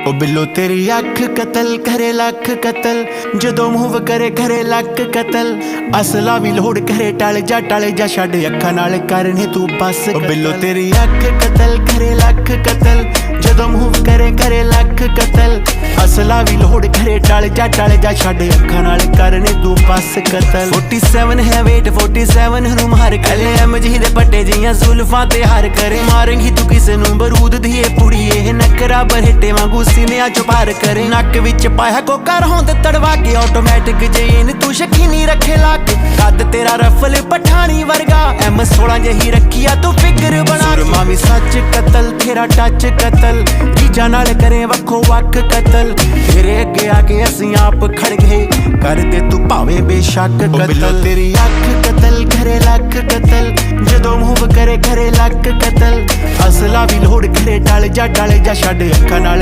ओ बिल्लो तेरी अख कतल करे लख कतल, जदों मूव करे करे लक कतल। असला भी लोड़ करे टल जा छड़ अखा नाल करने तू बस। ओ बिल्लो तेरी अख कतल करे लख कतल, जदों मूव करे करे लख कतल। असला भी लोड़ करे टल जा छड़ अखा नाल करने तू बस कतल। 47 है वेट 47 नू मार कले एमजी दे पट्टे जियां जुल्फां ते हार करे। मारेंगी तू किसे नू बरूद दी पुड़िए नकरा बरहटे वांगू सीने चो पार करे। नक विच पाया कोका होंद तड़वा के ऑटोमैटिक जेन तू शकीनी रखे लाके। कद तेरा रफल पठानी वर्गा M16 जही रखिया तू फिगर बना। मामी सच कतल तेरा टच कतल, जीजा नाल करे वखो वक कतल। तेरे अगे आके असीं आप खड़ गए कर दे तू भावे बेशक कतल। तेरी अख कतल करे लख कतल, जदों मूव करे करे लक कतल। असला भी लोड़ करे टल जा छड़ अखा नाल।